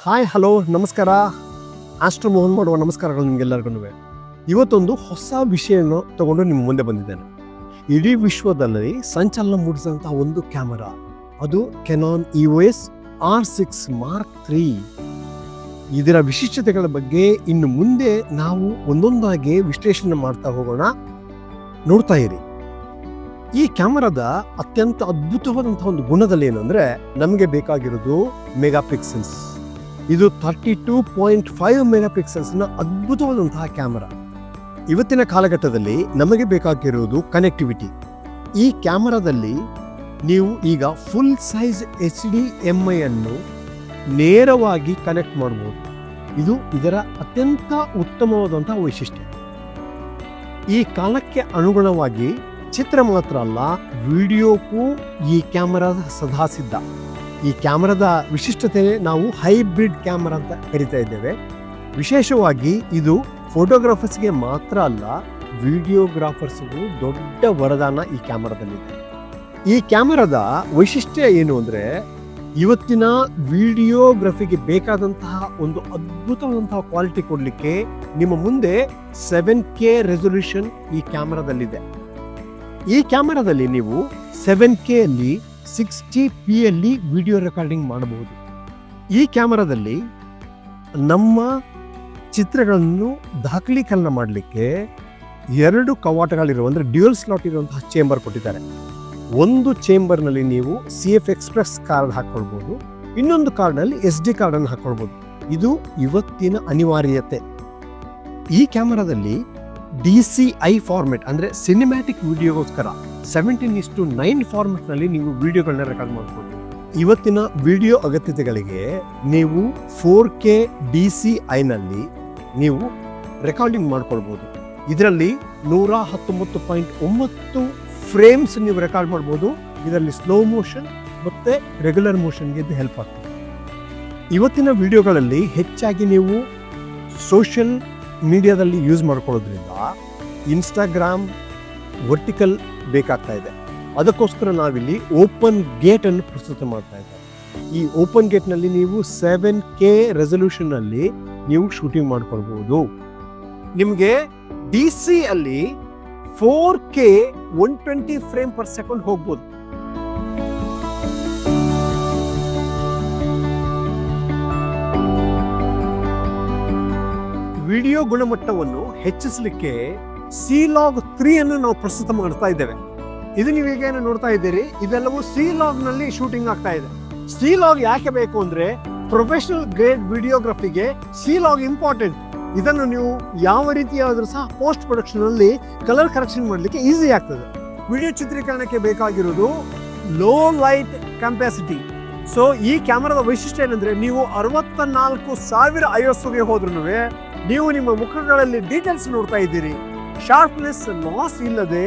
Hi hello ನಮಸ್ಕಾರ. Astro Mohan ಮಾಡುವ ನಮಸ್ಕಾರಗಳು ನಿಮಗೆಲ್ಲರಿಗೂ. ಇವತ್ತೊಂದು ಹೊಸ ವಿಷಯವನ್ನು ತಗೊಂಡು ನಿಮ್ಮ ಮುಂದೆ ಬಂದಿದ್ದೇನೆ. ಇಡೀ ವಿಶ್ವದಲ್ಲಿ ಸಂಚಲನ ಮೂಡಿಸಿದಂತಹ ಒಂದು ಕ್ಯಾಮರಾ, ಅದು Canon EOS R6 Mark III. ಇದರ ವಿಶಿಷ್ಟತೆಗಳ ಬಗ್ಗೆ ಇನ್ನು ಮುಂದೆ ನಾವು ಒಂದೊಂದಾಗಿ ವಿಶ್ಲೇಷಣೆ ಮಾಡ್ತಾ ಹೋಗೋಣ. ನೋಡ್ತಾ ಇರಿ. ಈ ಕ್ಯಾಮರಾದ ಅತ್ಯಂತ ಅದ್ಭುತವಾದಂತಹ ಒಂದು ಗುಣದಲ್ಲಿ ಏನಂದ್ರೆ, ನಮಗೆ ಬೇಕಾಗಿರೋದು ಮೆಗಾಪಿಕ್ಸೆಲ್ಸ್. ಇದು 32.5 ಮೆಗಾಪಿಕ್ಸೆಲ್ಸ್ನ ಅದ್ಭುತವಾದಂತಹ ಕ್ಯಾಮರಾ. ಇವತ್ತಿನ ಕಾಲಘಟ್ಟದಲ್ಲಿ ನಮಗೆ ಬೇಕಾಗಿರುವುದು ಕನೆಕ್ಟಿವಿಟಿ. ಈ ಕ್ಯಾಮರಾದಲ್ಲಿ ನೀವು ಈಗ ಫುಲ್ ಸೈಜ್ HDMI ಅನ್ನು ನೇರವಾಗಿ ಕನೆಕ್ಟ್ ಮಾಡಬಹುದು. ಇದು ಇದರ ಅತ್ಯಂತ ಉತ್ತಮವಾದಂತಹ ವೈಶಿಷ್ಟ್ಯ. ಈ ಕಾಲಕ್ಕೆ ಅನುಗುಣವಾಗಿ ಚಿತ್ರ ಮಾತ್ರ ಅಲ್ಲ, ವಿಡಿಯೋಕ್ಕೂ ಈ ಕ್ಯಾಮರಾ ಸದಾ ಸಿದ್ಧ. ಈ ಕ್ಯಾಮರಾದ ವಿಶಿಷ್ಟತೆ ನಾವು ಹೈಬ್ರಿಡ್ ಕ್ಯಾಮರಾ ಅಂತ ಕರಿತಾ ಇದ್ದೇವೆ. ವಿಶೇಷವಾಗಿ ಇದು ಫೋಟೋಗ್ರಾಫರ್ಸ್ಗೆ ಮಾತ್ರ ಅಲ್ಲ, ವಿಡಿಯೋಗ್ರಾಫರ್ಸ್ಗೂ ದೊಡ್ಡ ವರದಾನ ಈ ಕ್ಯಾಮರಾದಲ್ಲಿದೆ. ಈ ಕ್ಯಾಮರಾದ ವೈಶಿಷ್ಟ್ಯ ಏನು ಅಂದರೆ, ಇವತ್ತಿನ ವಿಡಿಯೋಗ್ರಫಿಗೆ ಬೇಕಾದಂತಹ ಒಂದು ಅದ್ಭುತವಾದಂತಹ ಕ್ವಾಲಿಟಿ ಕೊಡಲಿಕ್ಕೆ ನಿಮ್ಮ ಮುಂದೆ 7K ರೆಸೊಲ್ಯೂಷನ್ ಈ ಕ್ಯಾಮರಾದಲ್ಲಿದೆ. ಈ ಕ್ಯಾಮರಾದಲ್ಲಿ ನೀವು 7K ಅಲ್ಲಿ 60p ಅಲ್ಲಿ ವಿಡಿಯೋ ರೆಕಾರ್ಡಿಂಗ್ ಮಾಡಬಹುದು. ಈ ಕ್ಯಾಮರಾದಲ್ಲಿ ನಮ್ಮ ಚಿತ್ರಗಳನ್ನು ದಾಖಲೀಕರಣ ಮಾಡಲಿಕ್ಕೆ 2 ಕವಾಟಗಳಿರುವ, ಅಂದರೆ ಡ್ಯೂಯಲ್ ಸ್ಲಾಟ್ ಇರುವಂತಹ ಚೇಂಬರ್ ಕೊಟ್ಟಿದ್ದಾರೆ. ಒಂದು ಚೇಂಬರ್ನಲ್ಲಿ ನೀವು CF ಎಕ್ಸ್ಪ್ರೆಸ್ ಕಾರ್ಡ್ ಹಾಕ್ಕೊಳ್ಬೋದು, ಇನ್ನೊಂದು ಕಾರ್ಡ್ನಲ್ಲಿ SD ಕಾರ್ಡನ್ನು ಹಾಕ್ಕೊಳ್ಬೋದು. ಇದು ಇವತ್ತಿನ ಅನಿವಾರ್ಯತೆ. ಈ ಕ್ಯಾಮರಾದಲ್ಲಿ DCI ಫಾರ್ಮೆಟ್ ಅಂದರೆ ಸಿನಿಮ್ಯಾಟಿಕ್ ವಿಡಿಯೋಗೋಸ್ಕರ 17:9 ಫಾರ್ಮೆಟ್ನಲ್ಲಿ ನೀವು ವಿಡಿಯೋಗಳನ್ನ ರೆಕಾರ್ಡ್ ಮಾಡ್ಬೋದು. ಇವತ್ತಿನ ವಿಡಿಯೋ ಅಗತ್ಯತೆಗಳಿಗೆ ನೀವು 4K DCIನಲ್ಲಿ ನೀವು ರೆಕಾರ್ಡಿಂಗ್ ಮಾಡ್ಕೊಳ್ಬೋದು. ಇದರಲ್ಲಿ 119.9 ಫ್ರೇಮ್ಸ್ ನೀವು ರೆಕಾರ್ಡ್ ಮಾಡ್ಬೋದು. ಇದರಲ್ಲಿ ಸ್ಲೋ ಮೋಷನ್ ಮತ್ತು ರೆಗ್ಯುಲರ್ ಮೋಷನ್ಗೆ ಇದು ಹೆಲ್ಪ್ ಆಗ್ತದೆ. ಇವತ್ತಿನ ವಿಡಿಯೋಗಳಲ್ಲಿ ಹೆಚ್ಚಾಗಿ ನೀವು ಸೋಷಿಯಲ್ ಮೀಡಿಯಾದಲ್ಲಿ ಯೂಸ್ ಮಾಡ್ಕೊಳ್ಳೋದ್ರಿಂದ ಇನ್ಸ್ಟಾಗ್ರಾಮ್ ವರ್ಟಿಕಲ್ ಬೇಕಾಗ್ತಾ ಇದೆ. ಅದಕ್ಕೋಸ್ಕರ ನಾವಿಲ್ಲಿ ಓಪನ್ ಗೇಟ್ ಅನ್ನು ಪ್ರಸ್ತುತ ಮಾಡ್ತಾ ಇದ್ದೇವೆ. ಈ ಓಪನ್ ಗೇಟ್ನಲ್ಲಿ ನೀವು 7K ರೆಸೊಲ್ಯೂಷನ್ನಲ್ಲಿ ನೀವು ಶೂಟಿಂಗ್ ಮಾಡ್ಕೊಳ್ಬಹುದು. ನಿಮಗೆ DC ಅಲ್ಲಿ 4K 120 ಫ್ರೇಮ್ ಪರ್ ಸೆಕೆಂಡ್ ಹೋಗ್ಬೋದು. ವಿಡಿಯೋ ಗುಣಮಟ್ಟವನ್ನು ಹೆಚ್ಚಿಸಲಿಕ್ಕೆ C-Log 3 ಅನ್ನು ನಾವು ಪ್ರಸ್ತುತ ಮಾಡ್ತಾ ಇದ್ದೇವೆ. ಇದು ನೀವೀಗ ಏನು ನೋಡ್ತಾ ಇದ್ದೀರಿ, ಇದೆಲ್ಲವೂ C-Log ನಲ್ಲಿ ಶೂಟಿಂಗ್ ಆಗ್ತಾ ಇದೆ. C-Log ಯಾಕೆ ಬೇಕು ಅಂದ್ರೆ, ಪ್ರೊಫೆಷನಲ್ ಗ್ರೇಡ್ ವಿಡಿಯೋಗ್ರಫಿಗೆ C-Log ಇಂಪಾರ್ಟೆಂಟ್. ಇದನ್ನು ನೀವು ಯಾವ ರೀತಿಯಾದ್ರೂ ಸಹ ಪೋಸ್ಟ್ ಪ್ರೊಡಕ್ಷನ್ ಅಲ್ಲಿ ಕಲರ್ ಕರೆಕ್ಷನ್ ಮಾಡಲಿಕ್ಕೆ ಈಸಿ ಆಗ್ತದೆ. ವಿಡಿಯೋ ಚಿತ್ರೀಕರಣಕ್ಕೆ ಬೇಕಾಗಿರೋದು ಲೋ ಲೈಟ್ ಕೆಪಾಸಿಟಿ. ಸೊ ಈ ಕ್ಯಾಮರಾದ ವೈಶಿಷ್ಟ್ಯ ಏನಂದ್ರೆ, ನೀವು 64,000 ISOಗೆ ಹೋದ್ರೂ ನೀವು ನಿಮ್ಮ ಮುಖಗಳಲ್ಲಿ ಡೀಟೇಲ್ಸ್ ನೋಡ್ತಾ ಇದ್ದೀರಿ. ಶಾರ್ಪ್ನೆಸ್ ಲಾಸ್ ಇಲ್ಲದೆ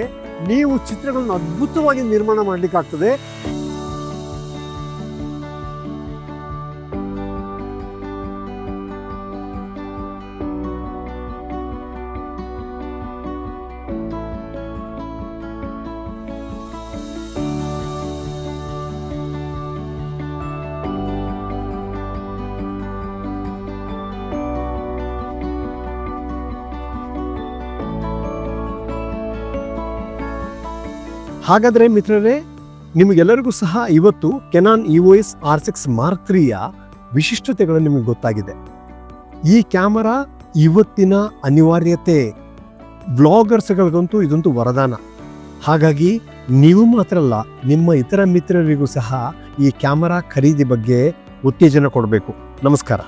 ನೀವು ಚಿತ್ರಗಳನ್ನು ಅದ್ಭುತವಾಗಿ ನಿರ್ಮಾಣ ಮಾಡಲಿಕ್ಕಾಗ್ತದೆ. ಹಾಗಾದರೆ ಮಿತ್ರರೇ, ನಿಮಗೆಲ್ಲರಿಗೂ ಸಹ ಇವತ್ತು ಕೆನಾನ್ EOS R6 Mark IIIಯ ವಿಶಿಷ್ಟತೆಗಳು ನಿಮಗೆ ಗೊತ್ತಾಗಿದೆ. ಈ ಕ್ಯಾಮರಾ ಇವತ್ತಿನ ಅನಿವಾರ್ಯತೆ. ಬ್ಲಾಗರ್ಸ್ಗಳಿಗಂತೂ ಇದಂತೂ ವರದಾನ. ಹಾಗಾಗಿ ನೀವು ಮಾತ್ರ ಅಲ್ಲ, ನಿಮ್ಮ ಇತರ ಮಿತ್ರರಿಗೂ ಸಹ ಈ ಕ್ಯಾಮರಾ ಖರೀದಿ ಬಗ್ಗೆ ಉತ್ತೇಜನ ಕೊಡಬೇಕು. ನಮಸ್ಕಾರ.